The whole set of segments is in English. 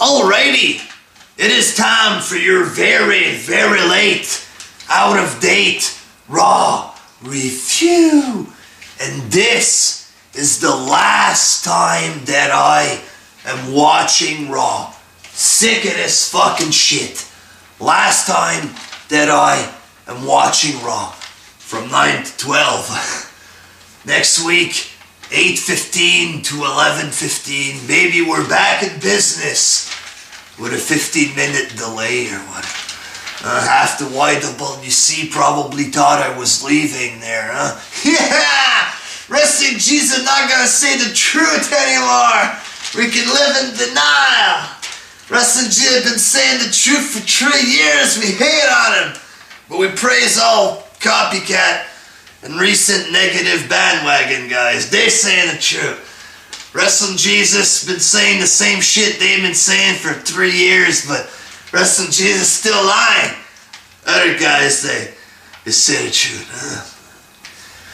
Alrighty, it is time for your very, very late, out of date, Raw review. And this is the last time that I am watching Raw. Sick of this fucking shit. Last time that I am watching Raw. From 9 to 12. Next week, 8:15 to 11:15. Maybe we're back in business with a 15-minute delay or what. Half the YWC probably thought I was leaving there, huh? Yeah! Wrestling Jesus not gonna say the truth anymore. We can live in denial. Wrestling Jesus been saying the truth for 3 years. We hate on him. But we praise all copycat and recent negative bandwagon guys. They saying the truth. Wrestling Jesus been saying the same shit they've been saying for 3 years, but Wrestling Jesus still lying. Other guys, they say the truth, huh?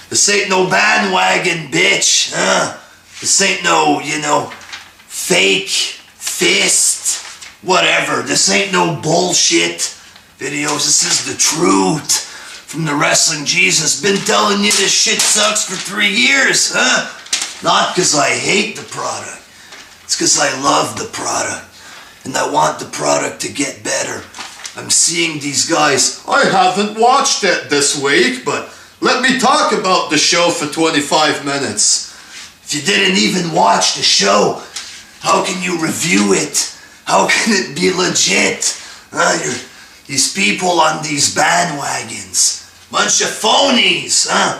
This ain't no bandwagon, bitch, huh? This ain't no, fake, fist, whatever. This ain't no bullshit videos. This is the truth from the Wrestling Jesus. Been telling you this shit sucks for 3 years, huh? Not because I hate the product. It's because I love the product. And I want the product to get better. I'm seeing these guys. I haven't watched it this week, but let me talk about the show for 25 minutes. If you didn't even watch the show, how can you review it? How can it be legit? These people on these bandwagons. Bunch of phonies, huh?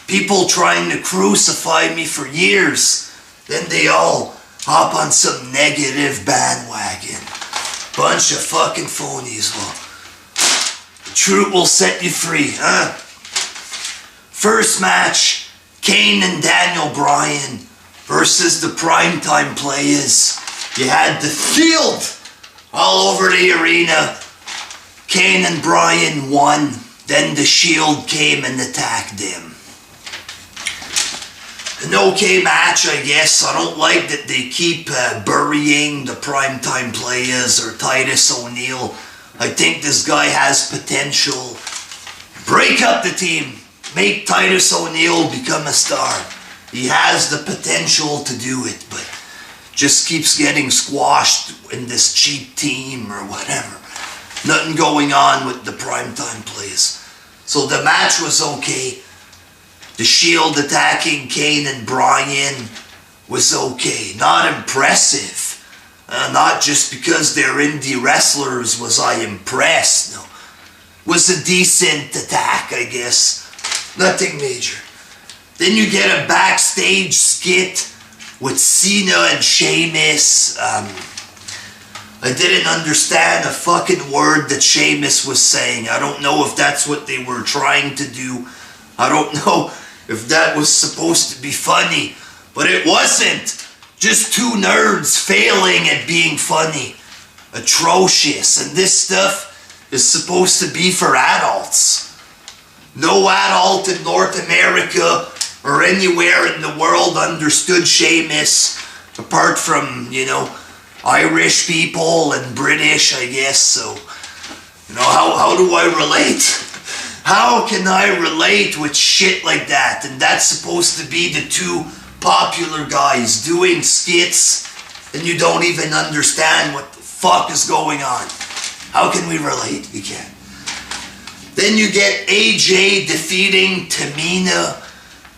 People trying to crucify me for years. Then they all hop on some negative bandwagon. Bunch of fucking phonies. Well, the truth will set you free, huh? First match, Kane and Daniel Bryan versus the Primetime Players. You had the field all over the arena. Kane and Bryan won. Then the Shield came and attacked them. An okay match, I guess. I don't like that they keep burying the Primetime Players or Titus O'Neil. I think this guy has potential. Break up the team. Make Titus O'Neil become a star. He has the potential to do it, but just keeps getting squashed in this cheap team or whatever. Nothing going on with the Primetime Players. So the match was okay. The Shield attacking Kane and Bryan was okay. Not impressive. Not just because they're indie wrestlers was I impressed. No. Was a decent attack, I guess. Nothing major. Then you get a backstage skit with Cena and Sheamus. I didn't understand a fucking word that Sheamus was saying. I don't know if that's what they were trying to do. I don't know if that was supposed to be funny, but it wasn't. Just two nerds failing at being funny. Atrocious. And this stuff is supposed to be for adults. No adult in North America or anywhere in the world understood Sheamus, apart from, Irish people and British, I guess. So, how do I relate? How can I relate with shit like that? And that's supposed to be the two popular guys doing skits and you don't even understand what the fuck is going on. How can we relate? We can't. Then you get AJ defeating Tamina.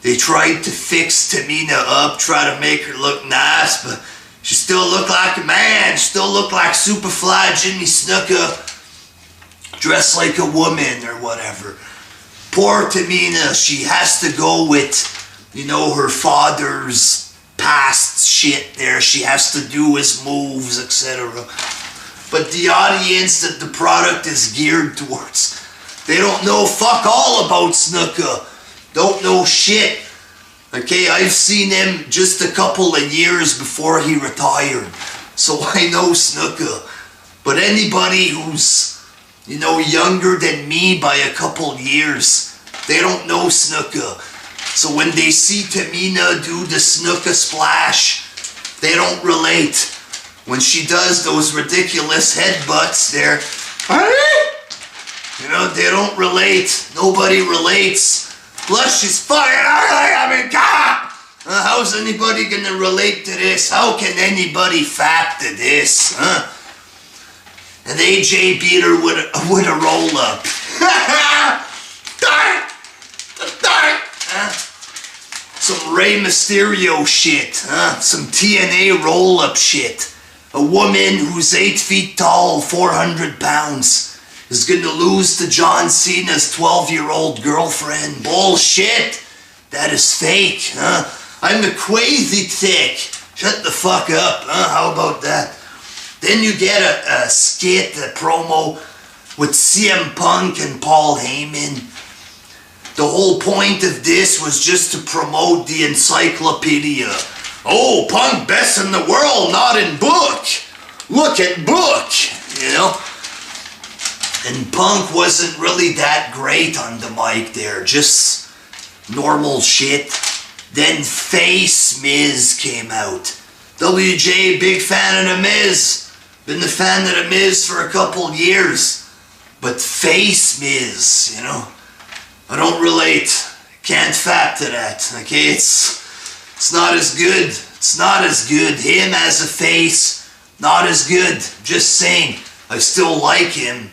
They tried to fix Tamina up, try to make her look nice, but she still looked like a man. She still looked like Superfly Jimmy Snuka, dressed like a woman or whatever. Poor Tamina, she has to go with, her father's past shit there. She has to do his moves, etc. But the audience that the product is geared towards, they don't know fuck all about Snuka. Don't know shit. Okay, I've seen him just a couple of years before he retired. So I know Snuka. But anybody who's, younger than me by a couple years, they don't know Snuka. So when they see Tamina do the Snuka splash, they don't relate. when she does those ridiculous headbutts there, you know, they don't relate. Nobody relates. Plus, she's fucking ugly. I mean, God! How's anybody gonna relate to this? How can anybody fap to this? Huh? And AJ beat her with a roll-up. Some Rey Mysterio shit. Some TNA roll-up shit. A woman who's 8 feet tall, 400 pounds, is gonna lose to John Cena's 12-year-old girlfriend. Bullshit! That is fake, I'm the crazy tick. Shut the fuck up, How about that? Then you get a skit, a promo with CM Punk and Paul Heyman. The whole point of this was just to promote the encyclopedia. Oh, Punk best in the world, not in book. Look at book, you know? And Punk wasn't really that great on the mic there, just normal shit. Then Face Miz came out. WJ, big fan of the Miz. Been a fan of the Miz for a couple years. But Face Miz, you know, I don't relate. Can't fap to that, okay? It's not as good. It's not as good. Him as a face, not as good. Just saying. I still like him.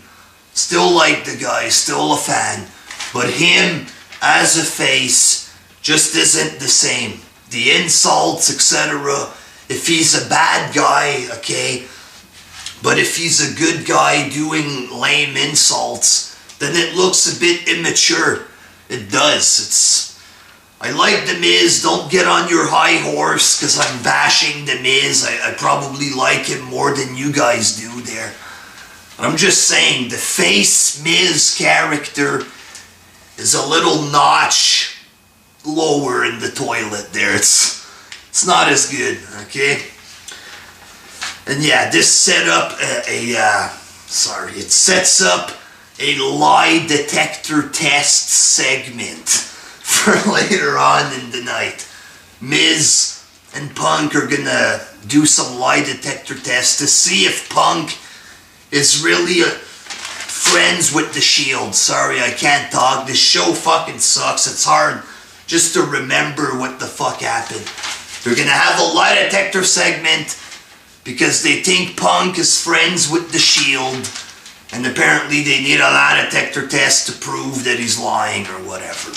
Still like the guy. Still a fan. But him as a face just isn't the same. The insults, etc. If he's a bad guy, okay? But if he's a good guy doing lame insults, then it looks a bit immature. It does. I like The Miz. Don't get on your high horse because I'm bashing The Miz. I probably like him more than you guys do there. I'm just saying, the Face Miz character is a little notch lower in the toilet there. It's not as good, okay? And yeah, this set up it sets up a lie detector test segment for later on in the night. Miz and Punk are gonna do some lie detector tests to see if Punk is really friends with the Shield. Sorry, I can't talk. This show fucking sucks. It's hard just to remember what the fuck happened. They're gonna have a lie detector segment because they think Punk is friends with the Shield, and apparently they need a lie detector test to prove that he's lying or whatever.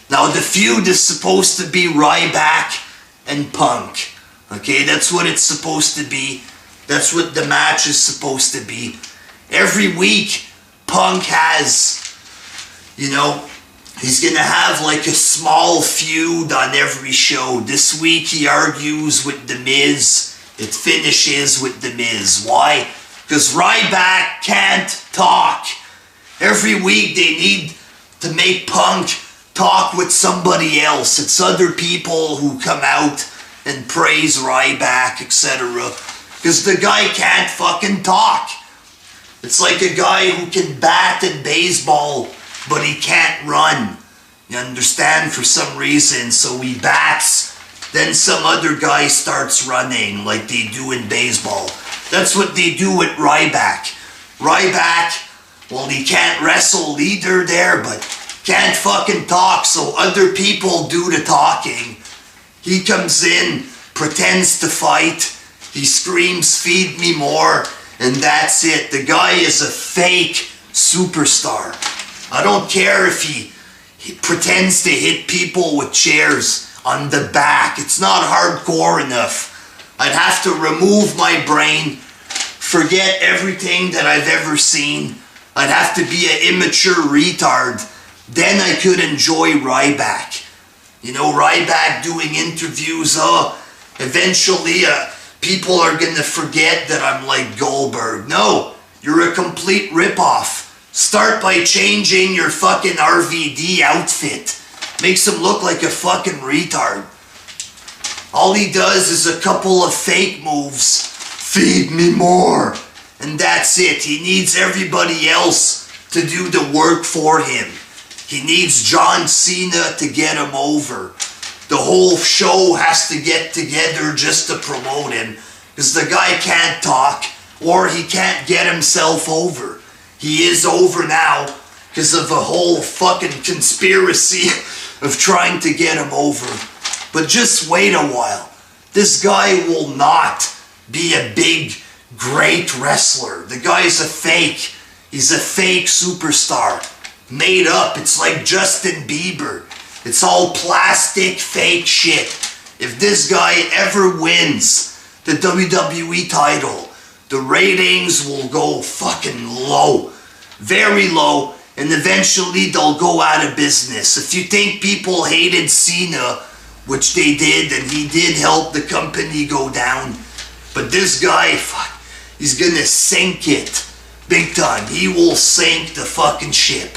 Now the feud is supposed to be Ryback and Punk. Okay, that's what it's supposed to be. That's what the match is supposed to be. Every week, Punk has, you know, he's gonna have like a small feud on every show. This week he argues with The Miz. It finishes with The Miz. Why? Because Ryback can't talk. Every week they need to make Punk talk with somebody else. It's other people who come out and praise Ryback, etc. Because the guy can't fucking talk. It's like a guy who can bat in baseball, but he can't run. You understand? For some reason. So he bats, then some other guy starts running like they do in baseball. That's what they do with Ryback. Ryback, well, he can't wrestle either there, but can't fucking talk, so other people do the talking. He comes in, pretends to fight, he screams, "Feed me more," and that's it. The guy is a fake superstar. I don't care if he pretends to hit people with chairs on the back. It's not hardcore enough. I'd have to remove my brain, forget everything that I've ever seen. I'd have to be an immature retard. Then I could enjoy Ryback. You know, Ryback doing interviews, eventually people are gonna forget that I'm like Goldberg. No, you're a complete ripoff. Start by changing your fucking RVD outfit. Makes him look like a fucking retard. All he does is a couple of fake moves. Feed me more. And that's it. He needs everybody else to do the work for him. He needs John Cena to get him over. The whole show has to get together just to promote him. because the guy can't talk or he can't get himself over. He is over now because of a whole fucking conspiracy of trying to get him over. But just wait a while. This guy will not be a big, great wrestler. The guy's a fake. He's a fake superstar. Made up. It's like Justin Bieber. It's all plastic, fake shit. If this guy ever wins the WWE title, the ratings will go fucking low. Very low. And eventually they'll go out of business. If you think people hated Cena, which they did, and he did help the company go down, but this guy, fuck, he's gonna sink it. Big time. He will sink the fucking ship.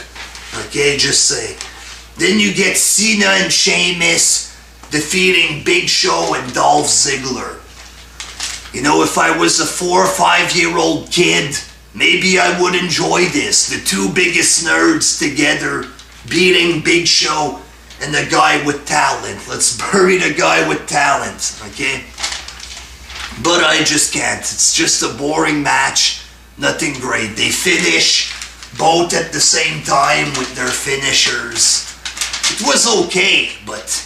Okay, just say. Then you get Cena and Sheamus defeating Big Show and Dolph Ziggler. You know, if I was a 4 or 5 year old kid, maybe I would enjoy this. The two biggest nerds together beating Big Show and the guy with talent. Let's bury the guy with talent, okay? But I just can't. It's just a boring match. Nothing great. They finish both at the same time with their finishers. It was okay, but,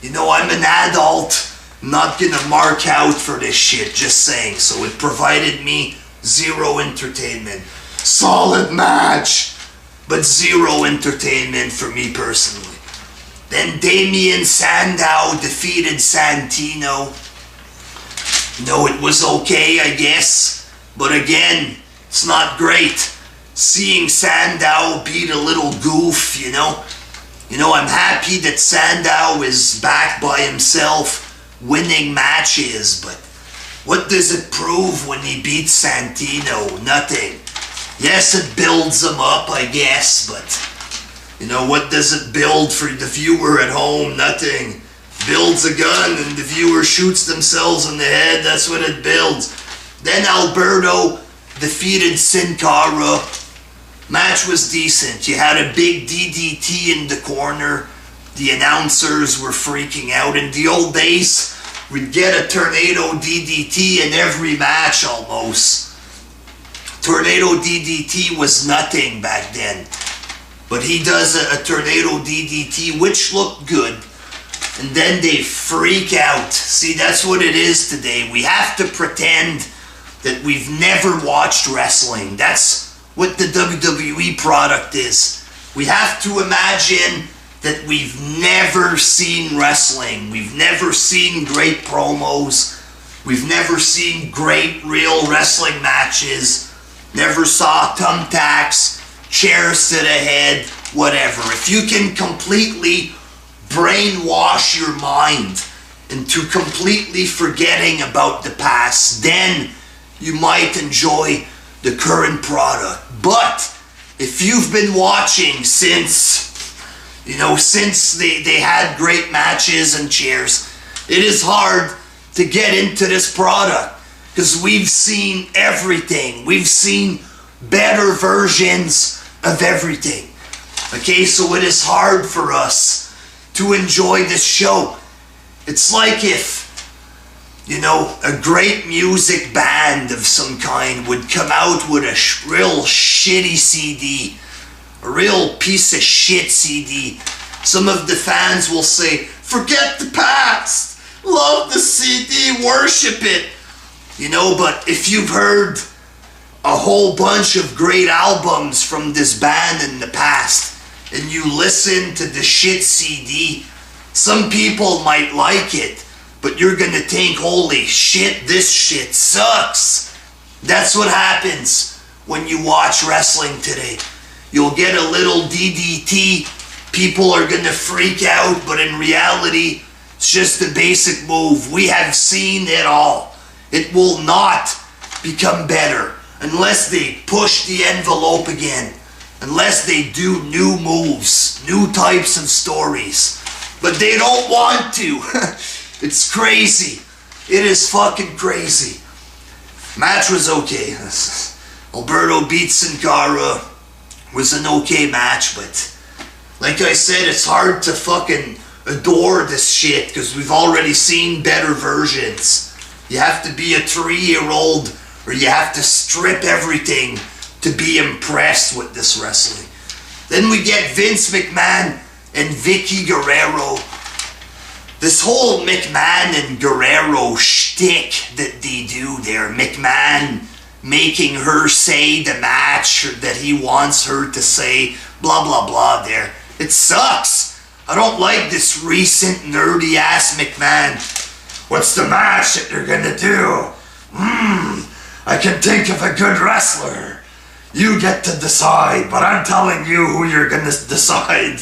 you know, I'm an adult. I'm not gonna mark out for this shit, just saying. So it provided me zero entertainment. Solid match, but zero entertainment for me personally. Then Damien Sandow defeated Santino. You know, it was okay, I guess. But again, it's not great. Seeing Sandow beat a little goof, you know. You know, I'm happy that Sandow is back by himself, winning matches, but what does it prove when he beats Santino? Nothing. Yes, it builds him up, I guess, but, you know, what does it build for the viewer at home? Nothing. Builds a gun and the viewer shoots themselves in the head. That's what it builds. Then Alberto defeated Sin Cara. Match was decent. You had a big DDT in the corner. The announcers were freaking out. In the old days, we'd get a tornado DDT in every match almost. Tornado DDT was nothing back then. But he does a tornado DDT, which looked good. And then they freak out. See, that's what it is today. We have to pretend that we've never watched wrestling. That's what the WWE product is. We have to imagine that we've never seen wrestling. We've never seen great promos. We've never seen great real wrestling matches. Never saw thumbtacks, chairs to the head, whatever. If you can completely brainwash your mind into completely forgetting about the past, then you might enjoy the current product. But if you've been watching since they had great matches and chairs, it is hard to get into this product because we've seen everything. We've seen better versions of everything. Okay, so it is hard for us to enjoy this show. It's like if, you know, a great music band of some kind would come out with a real shitty CD, a real piece of shit CD. Some of the fans will say, forget the past, love the CD, worship it. You know, but if you've heard a whole bunch of great albums from this band in the past, and you listen to the shit CD, some people might like it, but you're gonna think, holy shit, this shit sucks. That's what happens when you watch wrestling today. You'll get a little DDT, people are gonna freak out, but in reality, it's just a basic move. We have seen it all. It will not become better unless they push the envelope again. Unless they do new moves, new types of stories. But they don't want to. It's crazy. It is fucking crazy. Match was okay. Alberto beat Sin Cara. Was an okay match, but like I said, it's hard to fucking adore this shit because we've already seen better versions. You have to be a 3-year-old, or you have to strip everything to be impressed with this wrestling. Then we get Vince McMahon and Vicky Guerrero. This whole McMahon and Guerrero shtick that they do there. McMahon making her say the match that he wants her to say, blah, blah, blah there. It sucks. I don't like this recent nerdy ass McMahon. What's the match that you're gonna do? I can think of a good wrestler. You get to decide, but I'm telling you who you're gonna decide.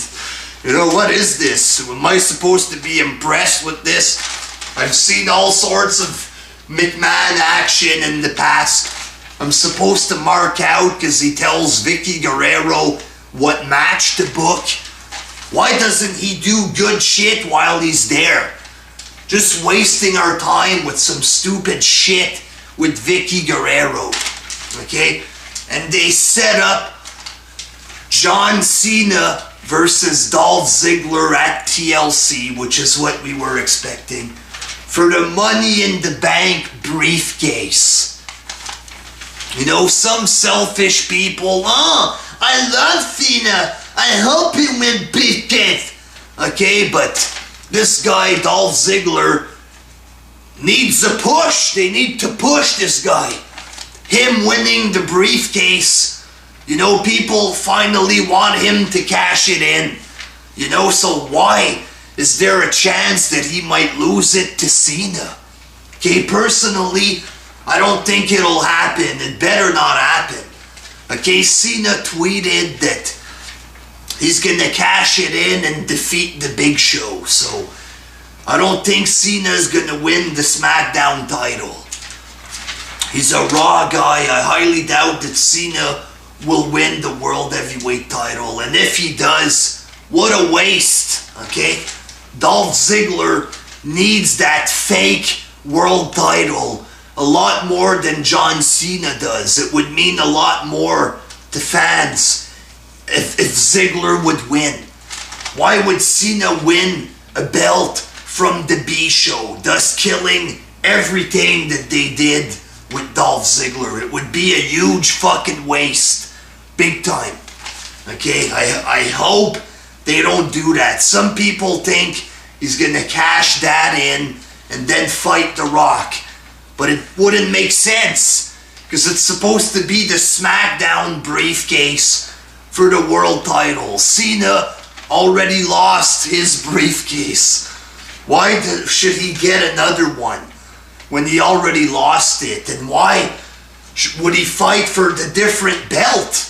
You know, what is this? Am I supposed to be impressed with this? I've seen all sorts of McMahon action in the past. I'm supposed to mark out because he tells Vicky Guerrero what match to book. Why doesn't he do good shit while he's there? Just wasting our time with some stupid shit with Vicky Guerrero. Okay? And they set up John Cena versus Dolph Ziggler at TLC, which is what we were expecting, for the Money in the Bank briefcase. You know, some selfish people, I love Cena, I hope he win briefcase. Okay, but this guy, Dolph Ziggler, needs a push. They need to push this guy. Him winning the briefcase, you know, people finally want him to cash it in. You know, so why is there a chance that he might lose it to Cena? Okay, personally, I don't think it'll happen. It better not happen. Okay, Cena tweeted that he's gonna cash it in and defeat the Big Show. So I don't think Cena's gonna win the SmackDown title. He's a Raw guy. I highly doubt that Cena will win the World Heavyweight title. And if he does, what a waste, okay? Dolph Ziggler needs that fake world title a lot more than John Cena does. It would mean a lot more to fans if Ziggler would win. Why would Cena win a belt from the B Show, thus killing everything that they did with Dolph Ziggler? It would be a huge fucking waste. Big time. Okay, I hope they don't do that. Some people think he's gonna cash that in and then fight The Rock. But it wouldn't make sense, because it's supposed to be the SmackDown briefcase for the world title. Cena already lost his briefcase. Why should he get another one when he already lost it? And why would he fight for the different belt?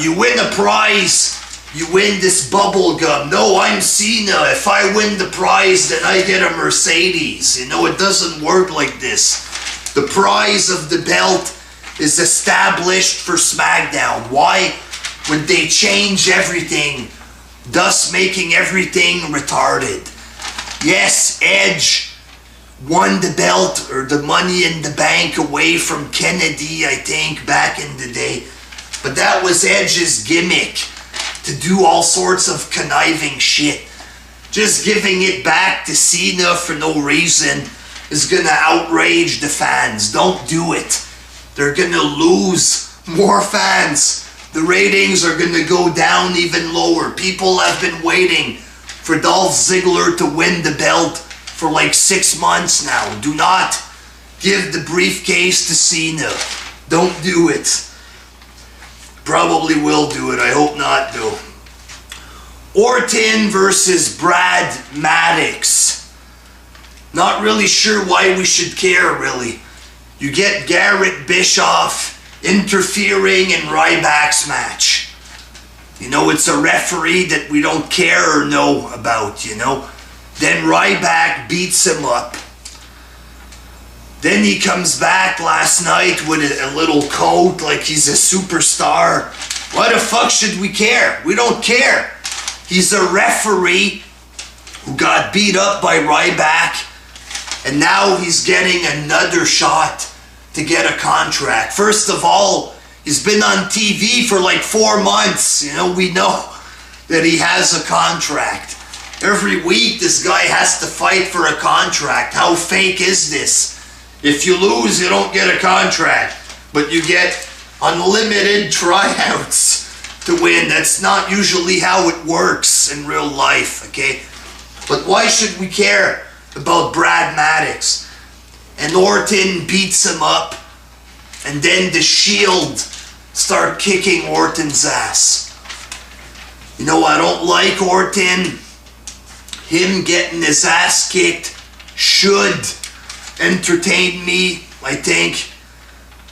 You win a prize, you win this bubble gum. No, I'm Cena. If I win the prize, then I get a Mercedes. You know, it doesn't work like this. The prize of the belt is established for SmackDown. Why would they change everything, thus making everything retarded? Yes, Edge won the belt, or the Money in the Bank, away from Kennedy, I think, back in the day. But that was Edge's gimmick, to do all sorts of conniving shit. Just giving it back to Cena for no reason is gonna outrage the fans. Don't do it. They're gonna lose more fans. The ratings are gonna go down even lower. People have been waiting for Dolph Ziggler to win the belt for like 6 months now. Do not give the briefcase to Cena. Don't do it. Probably will do it. I hope not, though. Orton versus Brad Maddox. Not really sure why we should care, really. You get Garrett Bischoff interfering in Ryback's match. You know, it's a referee that we don't care or know about, you know. Then Ryback beats him up. Then he comes back last night with a little coat like he's a superstar. Why the fuck should we care? We don't care. He's a referee who got beat up by Ryback, and now he's getting another shot to get a contract. First of all, he's been on TV for like 4 months. You know, we know that he has a contract. Every week this guy has to fight for a contract. How fake is this? If you lose, you don't get a contract, but you get unlimited tryouts to win. That's not usually how it works in real life, okay? But why should we care about Brad Maddox? And Orton beats him up, and then the Shield start kicking Orton's ass. You know, I don't like Orton. Him getting his ass kicked should entertain me, I think,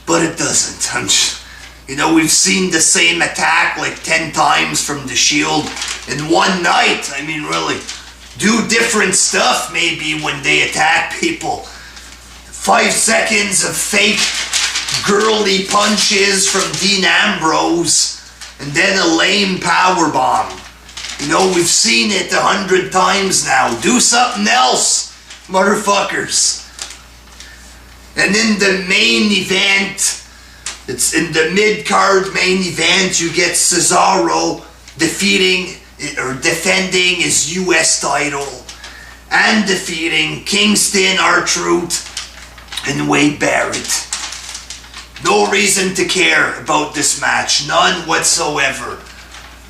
but it doesn't. You know, we've seen the same attack like 10 times from the Shield in one night. I mean, really, do different stuff maybe when they attack people. 5 seconds of fake girly punches from Dean Ambrose, and then a lame powerbomb. You know, we've seen it 100 times now. Do something else, motherfuckers. And in the main event, it's in the mid-card main event, you get Cesaro defending his US title and defeating Kingston, R-Truth, and Wade Barrett. No reason to care about this match, none whatsoever.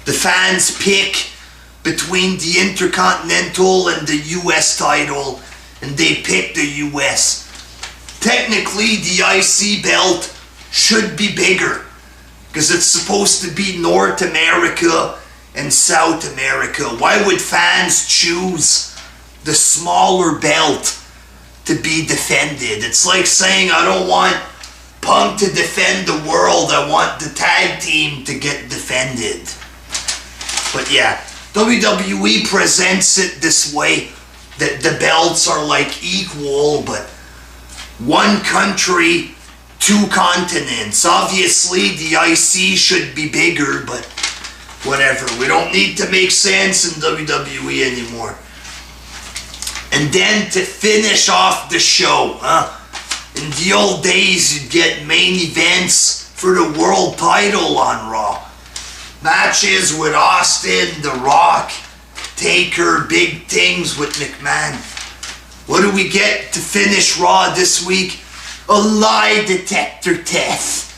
The fans pick between the Intercontinental and the US title, and they pick the US. Technically, the IC belt should be bigger, because it's supposed to be North America and South America. Why would fans choose the smaller belt to be defended? It's like saying, I don't want Punk to defend the world, I want the tag team to get defended. But yeah, WWE presents it this way, that the belts are like equal, but one country, 2 continents. Obviously, the IC should be bigger, but whatever. We don't need to make sense in WWE anymore. And then to finish off the show, in the old days, you'd get main events for the world title on Raw. Matches with Austin, The Rock, Taker, big things with McMahon. What do we get to finish Raw this week? A lie detector test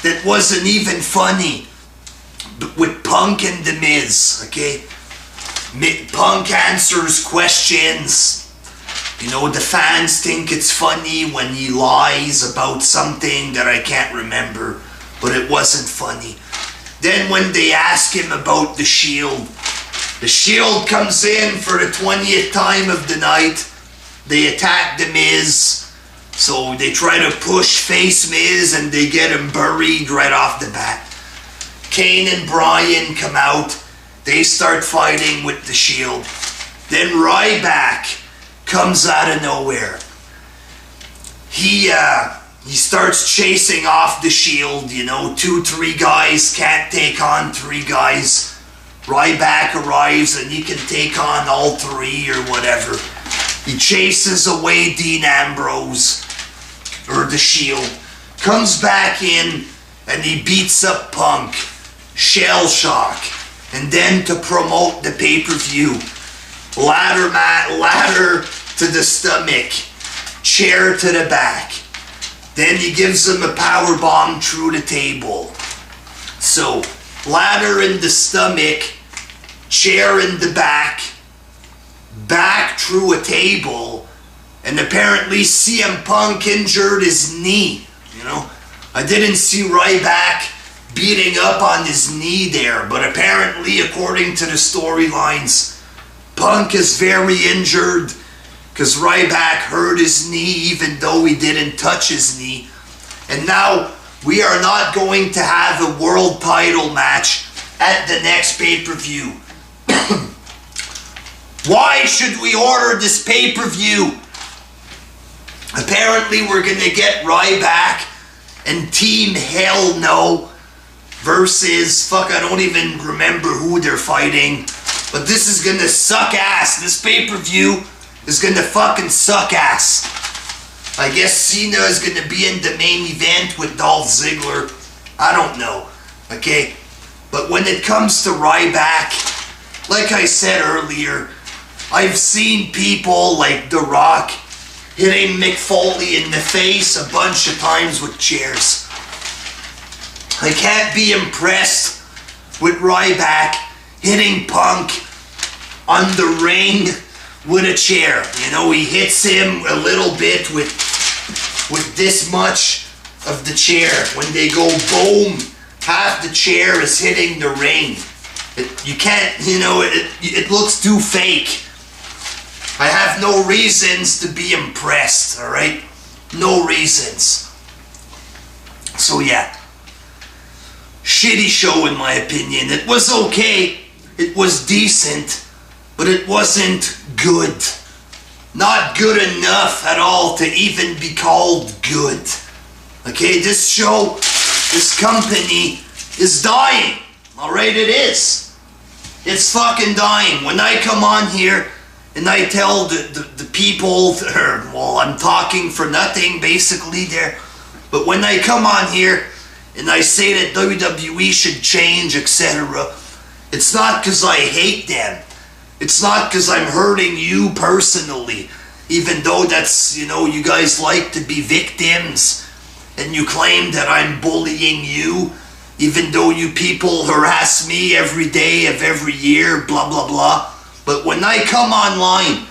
that wasn't even funny, with Punk and The Miz, okay? Punk answers questions. You know, the fans think it's funny when he lies about something that I can't remember, but it wasn't funny. Then when they ask him about the Shield comes in for the 20th time of the night. They attack The Miz, so they try to push face Miz and they get him buried right off the bat. Kane and Bryan come out. They start fighting with the Shield. Then Ryback comes out of nowhere. He starts chasing off the Shield. You know, 2-3 guys can't take on 3 guys. Ryback arrives and he can take on all 3 or whatever. He chases away Dean Ambrose, or the Shield. Comes back in and he beats up Punk. Shell shock. And then to promote the pay-per-view, ladder to the stomach, chair to the back. Then he gives him a power bomb through the table. So, ladder in the stomach, chair in the back through a table, and apparently CM Punk injured his knee. You know, I didn't see Ryback beating up on his knee there, but apparently, according to the storylines, Punk is very injured because Ryback hurt his knee even though he didn't touch his knee. And now we are not going to have a world title match at the next pay-per-view. Why should we order this pay-per-view? Apparently we're going to get Ryback and Team Hell No versus, I don't even remember who they're fighting. But this is going to suck ass. This pay-per-view is going to fucking suck ass. I guess Cena is going to be in the main event with Dolph Ziggler. I don't know. Okay? But when it comes to Ryback, like I said earlier, I've seen people like The Rock hitting Mick Foley in the face a bunch of times with chairs. I can't be impressed with Ryback hitting Punk on the ring with a chair. You know, he hits him a little bit with this much of the chair. When they go boom, half the chair is hitting the ring. You can't, you know, it looks too fake. I have no reasons to be impressed, alright? No reasons. So yeah. Shitty show in my opinion. It was okay. It was decent. But it wasn't good. Not good enough at all to even be called good. Okay, this show, this company is dying. Alright, it is. It's fucking dying. When I come on here and I tell the people, well, I'm talking for nothing basically there, but when I come on here and I say that WWE should change, etc., it's not because I hate them. It's not because I'm hurting you personally, even though that's, you know, you guys like to be victims and you claim that I'm bullying you, even though you people harass me every day of every year, blah, blah, blah. But when I come online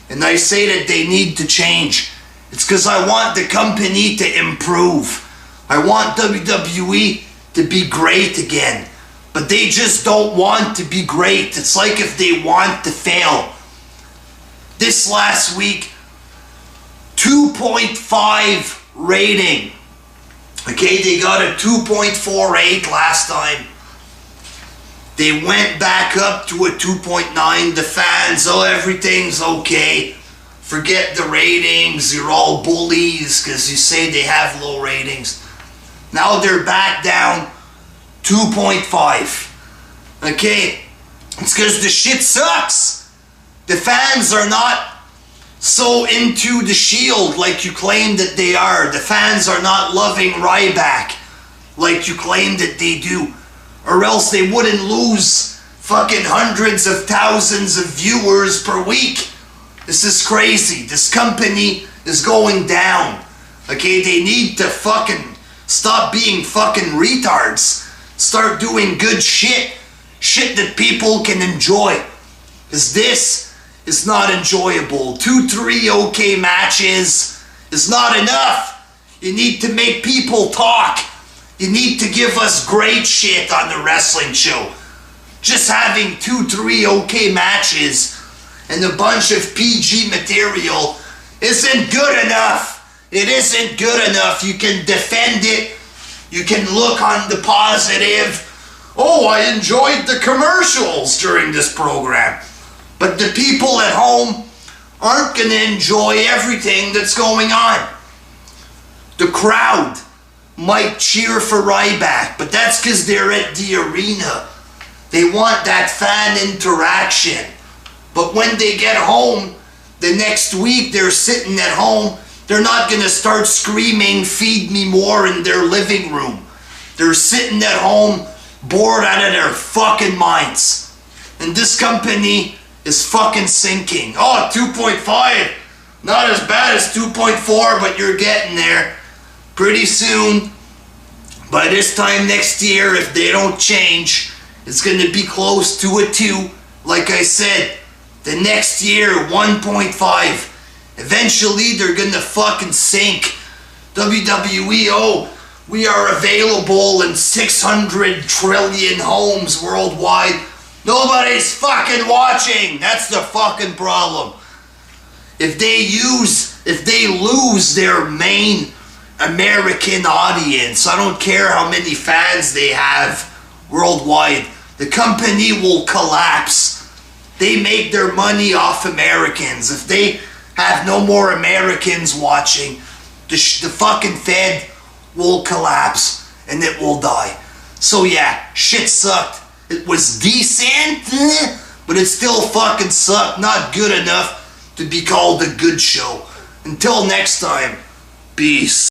and I say that they need to change, it's because I want the company to improve. I want WWE to be great again. But they just don't want to be great. It's like if they want to fail. This last week, 2.5 rating. Okay, they got a 2.48 last time. They went back up to a 2.9. The fans, oh, everything's okay. Forget the ratings. You're all bullies because you say they have low ratings. Now they're back down 2.5. Okay? It's because the shit sucks. The fans are not so into the Shield like you claim that they are. The fans are not loving Ryback like you claim that they do. Or else they wouldn't lose fucking hundreds of thousands of viewers per week. This is crazy. This company is going down. Okay, they need to fucking stop being fucking retards. Start doing good shit. Shit that people can enjoy. Because this is not enjoyable. 2-3 okay matches is not enough. You need to make people talk. You need to give us great shit on the wrestling show. Just having 2-3 okay matches and a bunch of PG material isn't good enough. It isn't good enough. You can defend it. You can look on the positive. Oh, I enjoyed the commercials during this program. But the people at home aren't going to enjoy everything that's going on. The crowd might cheer for Ryback, but that's because they're at the arena. They want that fan interaction. But when they get home, the next week they're sitting at home, they're not going to start screaming, "Feed me more" in their living room. They're sitting at home, bored out of their fucking minds. And this company is fucking sinking. Oh, 2.5. Not as bad as 2.4, but you're getting there. Pretty soon, by this time next year, if they don't change, it's going to be close to a 2. Like I said, the next year, 1.5. Eventually, they're going to fucking sink. WWE, oh, we are available in 600 trillion homes worldwide. Nobody's fucking watching. That's the fucking problem. If they lose their main American audience, I don't care how many fans they have worldwide, the company will collapse. They make their money off Americans. If they have no more Americans watching, the fucking Fed will collapse and it will die. So yeah, shit sucked. It was decent, but it still fucking sucked. Not good enough to be called a good show. Until next time, peace.